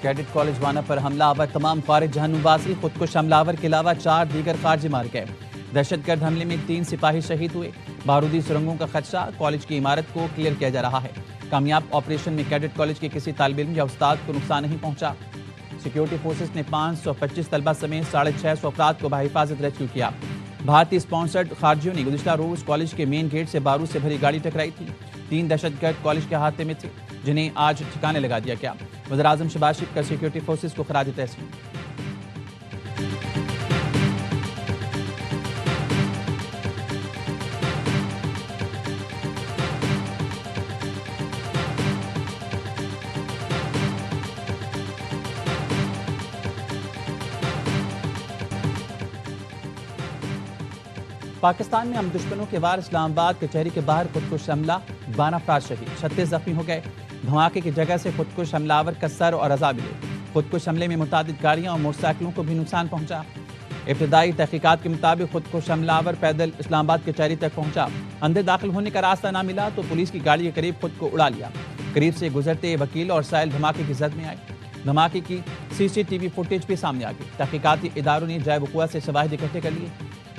Cadet college وانا پر حملہ آور تمام خارج جہنم واسی، خودکش حملہ آور کے علاوہ 4 دیگر خارجی مار گئے۔ دہشت گرد حملے میں 3 سپاہی شہید ہوئے۔ بارودی سرنگوں کا خدشہ، کالج کی عمارت کو کلیئر کیا جا رہا ہے۔ کامیاب آپریشن میں کیڈٹ کالج کے کسی طالب علم یا استاد کو نقصان نہیں پہنچا۔ سیکیورٹی فورسز نے 525 طلبہ سمیت 650 افراد کو بحفاظت ریسکیو کیا۔ بھارتی اسپانسرڈ خارجیوں نے گزشتہ روز کالج کے مین گیٹ سے بارود سے بھری گاڑی ٹکرائی تھی۔ 3 دہشت گرد کالج کے احاطے میں تھے، جنہیں آج ٹھکانے لگا دیا گیا۔ وزیراعظم شہباز شریف کا سیکیورٹی فورسز کو خراج تحسین۔ پاکستان میں ہم دشمنوں کے وار اسلام آباد کچہری کے باہر خودکش حملہ، 12 افراد شہید، 36 زخمی ہو گئے۔ دھماکے کی جگہ سے خودکش حملہ آور کا سر اور اعضاء ملے۔ خودکش حملے میں متعدد گاڑیاں اور موٹر سائیکلوں کو بھی نقصان پہنچا۔ ابتدائی تحقیقات کے مطابق خودکش حملہ آور پیدل اسلام آباد کچہری تک پہنچا۔ اندر داخل ہونے کا راستہ نہ ملا تو پولیس کی گاڑی کے قریب خود کو اڑا لیا۔ قریب سے گزرتے وکیل اور سائل دھماکے کی زد میں آئے۔ دھماکے کی CCTV فوٹیج بھی سامنے آ گئی۔ تحقیقاتی اداروں نے جائے وقوع سے شواہد اکٹھے کر لیے۔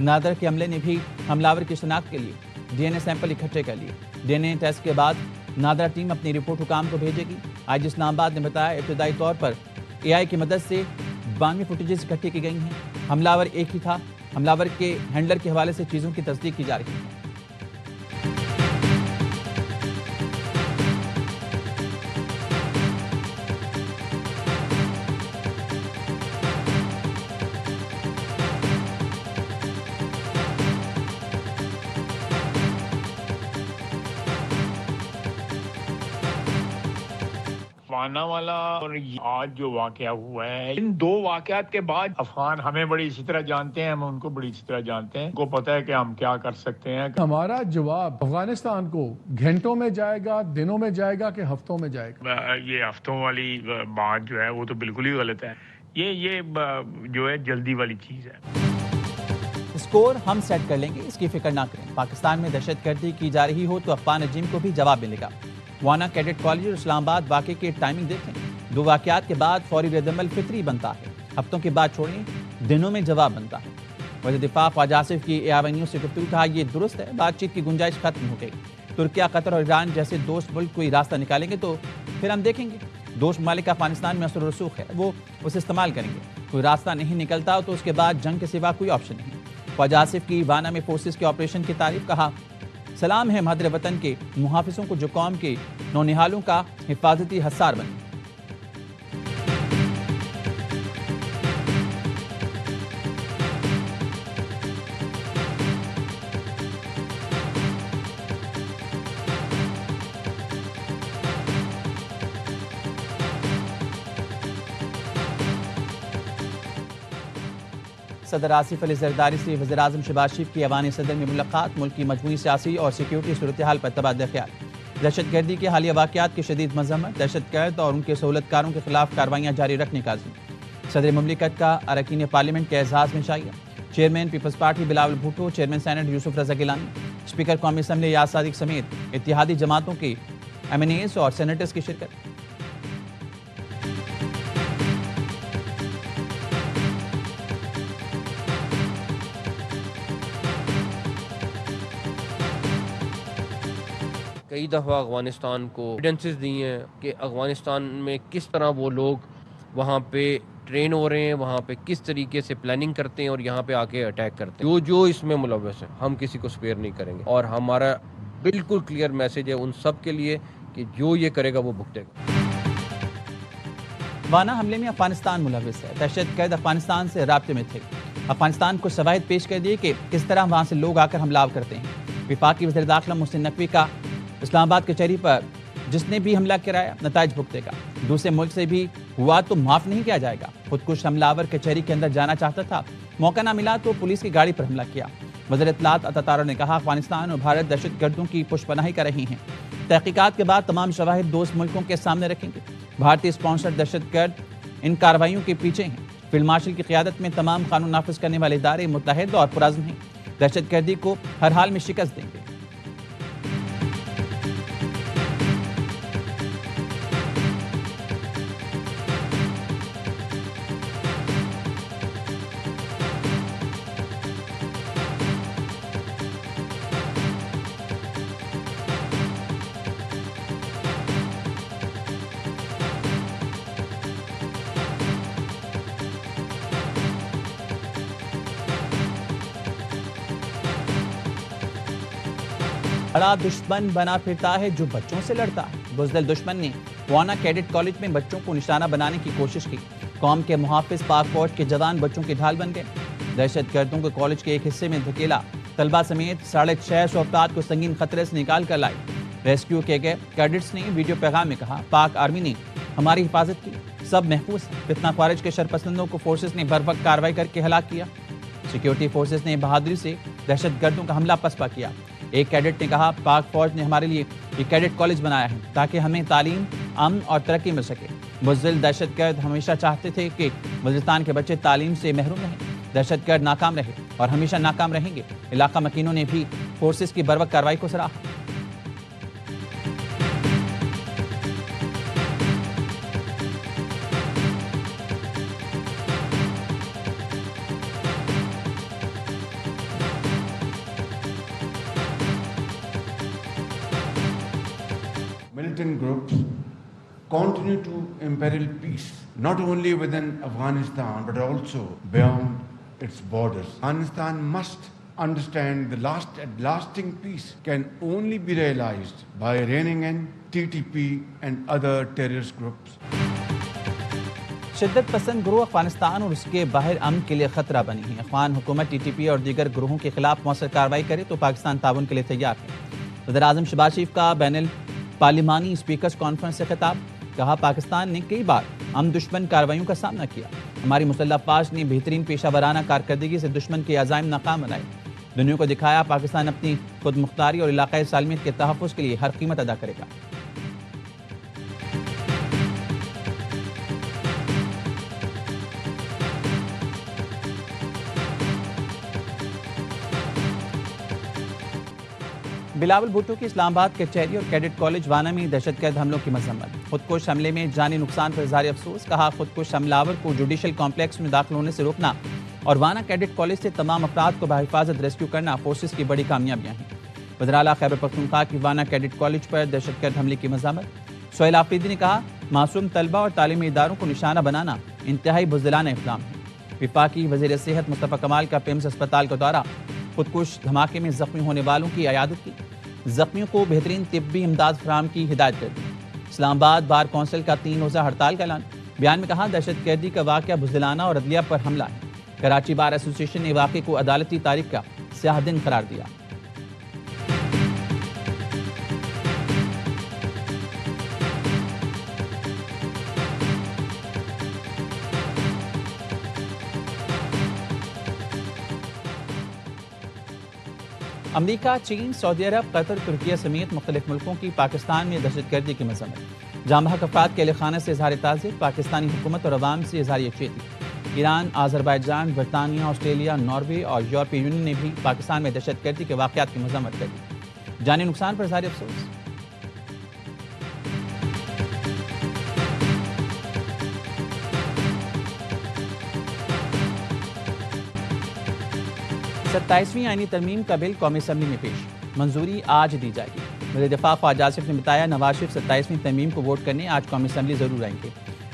نادر کے عملے نے بھی حملہ آور کی شناخت کے لیے DNA سیمپل اکٹھے کر لیے۔ DNA ٹیسٹ کے بعد نادر ٹیم اپنی رپورٹ حکام کو بھیجے گی۔ IG اسلام آباد نے بتایا ابتدائی طور پر AI کی مدد سے 92 فوٹیجز اکٹھی کی گئی ہیں۔ حملہ آور ایک ہی تھا۔ حملہ آور کے ہینڈلر کے حوالے سے چیزوں کی تصدیق کی جا رہی ہے۔ وانا والا اور آج جو واقعہ ہوا ہے، ان 2 واقعات کے بعد افغان ہمیں بڑی اچھی طرح جانتے ہیں، ہم ان کو بڑی اچھی طرح جانتے ہیں، ان کو پتہ ہے کہ ہم کیا کر سکتے ہیں۔ ہمارا جواب افغانستان کو گھنٹوں میں جائے گا، دنوں میں جائے گا کہ ہفتوں میں جائے گا؟ یہ ہفتوں والی بات جو ہے وہ تو بالکل ہی غلط ہے۔ یہ جو ہے جلدی والی چیز ہے۔ اسکور ہم سیٹ کر لیں گے، اس کی فکر نہ کریں۔ پاکستان میں دہشت گردی کی جا رہی ہو تو افغان رجیم کو بھی جواب ملے گا۔ وانا کیڈٹ کالج اور اسلام آباد واقعے کی ٹائمنگ دیکھیں۔ 2 واقعات کے بعد فوری رد عمل فطری بنتا ہے۔ ہفتوں کی بات چھوڑیں، دنوں میں جواب بنتا ہے۔ وزیر دفاع خواجہ آصف کی ایوانیوں سے گفتگو، کہا یہ درست ہے، بات چیت کی گنجائش ختم ہو گئی۔ ترکیہ، قطر اور ایران جیسے دوست ملک کوئی راستہ نکالیں گے تو پھر ہم دیکھیں گے۔ دوست ممالک کا افغانستان میں اثر و رسوخ ہے، وہ اسے استعمال کریں گے۔ کوئی راستہ نہیں نکلتا تو اس کے بعد جنگ کے سوا کوئی آپشن نہیں۔ خواجہ آصف کی وانا میں فورسز کے آپریشن کی تعریف، کہا سلام ہے مادر وطن کے محافظوں کو جو قوم کے نونہالوں کا حفاظتی حصار بنے۔ صدر آصف علی زرداری سے وزیراعظم شہباز شریف کی ایوان صدر میں ملاقات، ملک کی مجموعی سیاسی اور سیکیورٹی صورتحال پر تبادلہ خیال۔ دہشت گردی کے حالیہ واقعات کی شدید مذمت، دہشت گرد اور ان کے سہولت کاروں کے خلاف کارروائیاں جاری رکھنے کا عزم۔ صدر مملکت کا اراکین پارلیمنٹ کے اعزاز میں شائع، chairman Peoples Party Bilawal Bhutto, chairman senate Yousuf Raza Gilani, speaker قومی اسمبلی یاز صادق سمیت اتحادی جماعتوں کے MNAs اور سینیٹرز کی شرکت۔ کئی دفعہ افغانستان کو ایویڈنسز دی ہیں کہ افغانستان میں کس طرح وہ لوگ وہاں پہ ٹرین ہو رہے ہیں، وہاں پہ کس طریقے سے پلاننگ کرتے ہیں اور یہاں پہ آ کے اٹیک کرتے ہیں۔ جو اس میں ملوث ہیں ہم کسی کو سپیئر نہیں کریں گے، اور ہمارا بالکل کلیئر میسج ہے ان سب کے لیے کہ جو یہ کرے گا وہ بھگتے گا۔ وانا حملے میں افغانستان ملوث ہے، دہشت گرد افغانستان سے رابطے میں تھے۔ افغانستان کو شواہد پیش کر دیے کہ کس طرح وہاں سے لوگ آ کر حملہ کرتے ہیں۔ وفاقی وزیر داخلہ محسن نقوی کا اسلام آباد کچہری پر جس نے بھی حملہ کرایا نتائج بھگتے گا، دوسرے ملک سے بھی ہوا تو معاف نہیں کیا جائے گا۔ خودکش حملہ آور کچہری کے اندر جانا چاہتا تھا، موقع نہ ملا تو پولیس کی گاڑی پر حملہ کیا۔ وزیر اطلاعات عطا طاہر نے کہا افغانستان اور بھارت دہشت گردوں کی پشت پناہی کر رہی ہیں، تحقیقات کے بعد تمام شواہد دوست ملکوں کے سامنے رکھیں گے۔ بھارتی اسپانسر دہشت گرد ان کارروائیوں کے پیچھے ہیں۔ فیلڈ مارشل کی قیادت میں تمام قانون نافذ کرنے والے ادارے متحد اور پرعزم ہیں، دہشت گردی کو ہر حال میں شکست دیں گے۔ بڑا دشمن بنا پھرتا ہے جو بچوں سے لڑتا ہے۔ بزدل دشمن نے وانا کیڈٹ کالج میں بچوں کو نشانہ بنانے کی کوشش کی۔ قوم کے محافظ پاک فوج کے جوان بچوں کی ڈھال بن گئے۔ دہشت گردوں کو کالج کے ایک حصے میں دھکیلا، طلبہ سمیت 650 افراد کو سنگین خطرے سے نکال کر لائی۔ ریسکیو کیے گئے کیڈٹس نے ویڈیو پیغام میں کہا، پاک آرمی نے ہماری حفاظت کی، سب محفوظ ہیں۔ فتنہ خارج کے شرپسندوں کو فورسز نے بر وقت کارروائی کر کے ہلاک کیا۔ سیکیورٹی فورسز نے بہادری سے دہشت گردوں کا حملہ پسپا کیا۔ ایک کیڈٹ نے کہا، پاک فوج نے ہمارے لیے یہ کیڈٹ کالج بنایا ہے تاکہ ہمیں تعلیم، امن اور ترقی مل سکے۔ بزدل دہشت گرد ہمیشہ چاہتے تھے کہ بلوچستان کے بچے تعلیم سے محروم رہیں۔ دہشت گرد ناکام رہے اور ہمیشہ ناکام رہیں گے۔ علاقہ مکینوں نے بھی فورسز کی بروقت کارروائی کو سراہا۔ Militant groups continue to imperil peace, not only within Afghanistan but also beyond its borders. Afghanistan must understand the lasting peace can only be realized by reining in TTP and other terrorist groups. شدت پسند گروہ افغانستان اور اس کے باہر امن کے لیے خطرہ بنی ہیں۔ افغان حکومت ٹی ٹی پی اور دیگر گروہوں کے خلاف مؤثر کارروائی کرے تو پاکستان تعاون کے لیے تیار ہے۔ وزیر اعظم شہباز شریف کا بین الپارلیمانی اسپیکرز کانفرنس سے خطاب، کہا پاکستان نے کئی بار ہم دشمن کارروائیوں کا سامنا کیا، ہماری مسلح افواج نے بہترین پیشہ ورانہ کارکردگی سے دشمن کے عزائم ناکام بنائے، دنیا کو دکھایا پاکستان اپنی خود مختاری اور علاقائی سالمیت کے تحفظ کے لیے ہر قیمت ادا کرے گا۔ بلاول بھٹو کی اسلام آباد کچہری اور کیڈٹ کالج وانا میں دہشت گرد حملوں کی مذمت، خودکش حملے میں جانی نقصان پر اظہار افسوس، کہا خودکش حملہ آور کو جوڈیشل کمپلیکس میں داخل ہونے سے روکنا اور وانا کیڈٹ کالج سے تمام افراد کو بحفاظت ریسکیو کرنا فورسز کی بڑی کامیابیاں ہیں۔ وزیر اعلیٰ خیبر پختونخوا کی وانا کیڈٹ کالج پر دہشت گرد حملے کی مذمت، سہیل آفریدی نے کہا معصوم طلبہ اور تعلیمی اداروں کو نشانہ بنانا انتہائی بزدلانہ اقدام ہے۔ وفاقی وزیر صحت مصطفیٰ کمال کا پیمز اسپتال کا دورہ، خودکش دھماکے میں زخمی ہونے والوں کی عیادت کی، زخمیوں کو بہترین طبی امداد فراہم کی ہدایت کر دی۔ اسلام آباد بار کونسل کا 3 روزہ ہڑتال کا اعلان، بیان میں کہا دہشت گردی کا واقعہ بزدلانہ اور عدلیہ پر حملہ ہے۔ کراچی بار ایسوسی ایشن نے واقعے کو عدالتی تاریخ کا سیاہ دن قرار دیا۔ امریکہ، چین، سعودی عرب، قطر، ترکیہ سمیت مختلف ملکوں کی پاکستان میں دہشت گردی کی مذمت، جاں بحق افراد کے اہل خانہ سے اظہار تعزیت، پاکستانی حکومت اور عوام سے اظہار یکجہتی۔ ایران، آذربائیجان، برطانیہ، آسٹریلیا، ناروے اور یورپی یونین نے بھی پاکستان میں دہشت گردی کے واقعات کی مذمت کر دی، جانی نقصان پر اظہار افسوس۔ ستائیسویں آئینی ترمیم کا بل قومی اسمبلی میں پیش، منظوری آج دی جائے گی۔ وزیر دفاع خواجہ آصف نے بتایا نواز شریف 27ویں ترمیم کو ووٹ کرنے آج قومی اسمبلی ضرور آئیں گے۔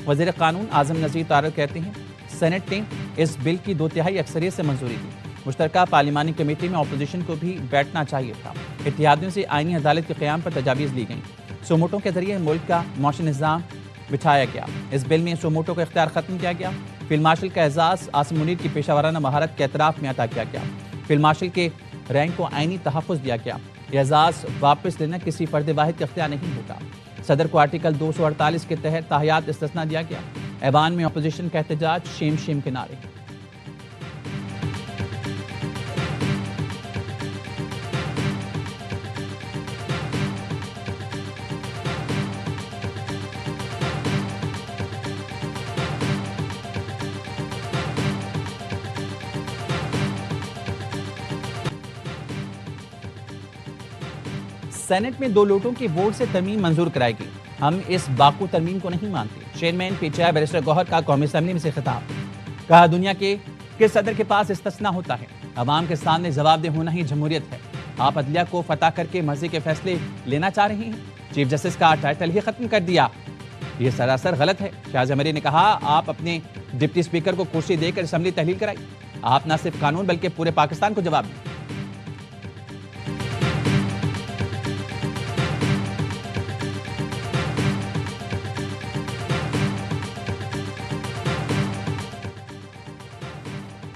وزیر قانون اعظم نذیر طارق کہتے ہیں سینٹ نے اس بل کی 2/3 اکثریت سے منظوری دی، مشترکہ پارلیمانی کمیٹی میں اپوزیشن کو بھی بیٹھنا چاہیے تھا۔ اتحادیوں سے آئینی عدالت کے قیام پر تجاویز لی گئیں، سوموٹو کے ذریعے ملک کا معاشی نظام بٹھایا گیا۔ اس بل میں سوموٹو کا اختیار ختم کیا گیا۔ فیلڈ مارشل کا اعزاز عاصم منیر کی پیشہ ورانہ مہارت کے اعتراف میں عطا کیا گیا۔ فیلڈ مارشل کے رینک کو آئینی تحفظ دیا گیا۔ یہ اعزاز واپس لینا کسی فرد واحد کا اختیار نہیں ہوگا۔ صدر کو آرٹیکل 248 کے تحت تاحیات استثناء دیا گیا۔ ایوان میں اپوزیشن کا احتجاج، شیم شیم کے نعرے۔ سینٹ میں 2 لوٹوں کی ووٹ سے ترمیم منظور کرائے گی، ہم اس باقو ترمیم کو نہیں مانتے۔ Chairman P T I barrister Gohar کا قومی اسمبلی میں سے خطاب، کہا دنیا کے کس صدر کے پاس استثناء ہوتا ہے، عوام کے سامنے جواب دہ ہونا ہی جمہوریت ہے۔ آپ عدلیہ کو فتح کر کے مرضی کے فیصلے لینا چاہ رہے ہیں، چیف جسٹس کا ٹائٹل ہی ختم کر دیا، یہ سراسر غلط ہے۔ شاہ جمہوری نے کہا آپ اپنے ڈپٹی اسپیکر کو کرسی دے کر اسمبلی تحلیل کرائی، آپ نہ صرف قانون بلکہ پورے پاکستان کو جواب دیں۔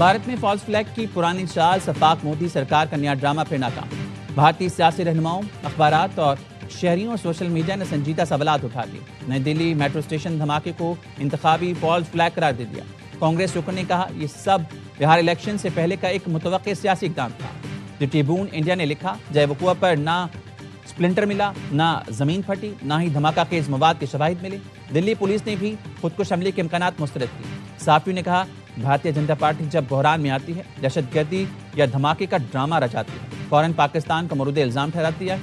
بھارت میں فالس فلیگ کی پرانی چال سفاق مودی سرکار کا نیا ڈرامہ پھر ناکام۔ بھارتی سیاسی رہنماؤں، اخبارات اور شہریوں اور سوشل میڈیا نے سنجیدہ سوالات اٹھا دیے۔ نئی دلی میٹرو اسٹیشن دھماکے کو انتخابی فالس فلیگ قرار دے دیا۔ کانگریس رکن نے کہا یہ سب بہار الیکشن سے پہلے کا ایک متوقع سیاسی اقدام تھا۔ دی ٹریبون انڈیا نے لکھا جائے وقوع پر نہ سپلنٹر ملا، نہ زمین پھٹی، نہ ہی دھماکہ خیز مواد کے شواہد ملے۔ دلی پولیس نے بھی خودکش حملے کے امکانات مسترد کیے۔ صحافیوں نے کہا بھارتیہ جنتا پارٹی جب بحران میں آتی ہے، دہشت گردی یا دھماکے کا ڈرامہ رچاتی ہے، فوراً پاکستان کو مورد الزام ٹھہراتی ہے۔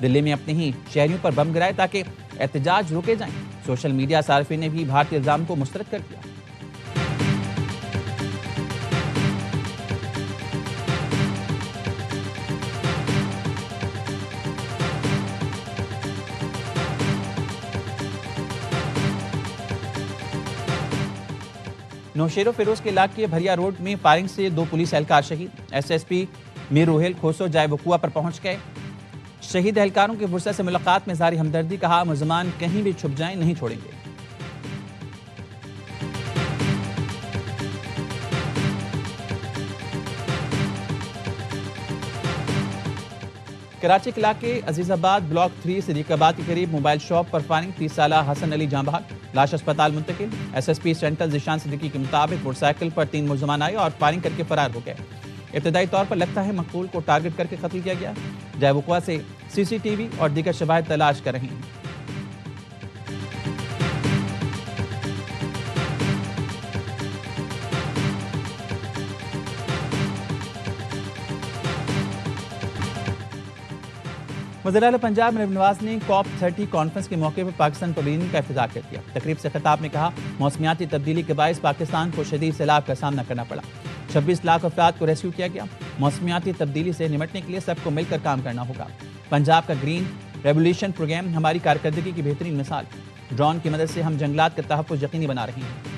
دلی میں اپنے ہی شہریوں پر بم گرائے تاکہ احتجاج روکے جائیں۔ سوشل میڈیا صارفین نے بھی بھارتی الزام کو مسترد کر دیا۔ نوشیر و فیروز کے علاقے بھریا روڈ میں فائرنگ سے 2 پولیس اہلکار شہید۔ ایس ایس پی میر روہیل کھوسو جائے وقوع پر پہنچ گئے۔ شہید اہلکاروں کے ورثہ سے ملاقات میں ظاہری ہمدردی، کہا ملزمان کہیں بھی چھپ جائیں نہیں چھوڑیں گے۔ کراچی کے علاقے عزیز آباد بلاک 3 صدیق آباد کے قریب موبائل شاپ پر فائرنگ، 30 سالہ حسن علی جاں بحق، لاش اسپتال منتقل۔ S S P central Zeeshan Siddiqui کے مطابق موٹر سائیکل پر 3 ملزمان آئے اور فائرنگ کر کے فرار ہو گئے۔ ابتدائی طور پر لگتا ہے مقتول کو ٹارگٹ کر کے قتل کیا گیا۔ جائے وقوع سے سی سی ٹی وی اور دیگر شواہد تلاش کر رہے ہیں۔ وزیر اعلیٰ پنجاب محبوب نواز نے کاپ 30 کانفرنس کے موقع پر پاکستان پویلین کا افتتاح کر دیا۔ تقریب سے خطاب میں کہا موسمیاتی تبدیلی کے باعث پاکستان کو شدید سیلاب کا سامنا کرنا پڑا، 26 لاکھ افراد کو ریسکیو کیا گیا۔ موسمیاتی تبدیلی سے نمٹنے کے لیے سب کو مل کر کام کرنا ہوگا۔ پنجاب کا گرین ریولیوشن پروگرام ہماری کارکردگی کی بہترین مثال ہے۔ ڈرون کی مدد سے ہم جنگلات کا تحفظ یقینی بنا رہے ہیں۔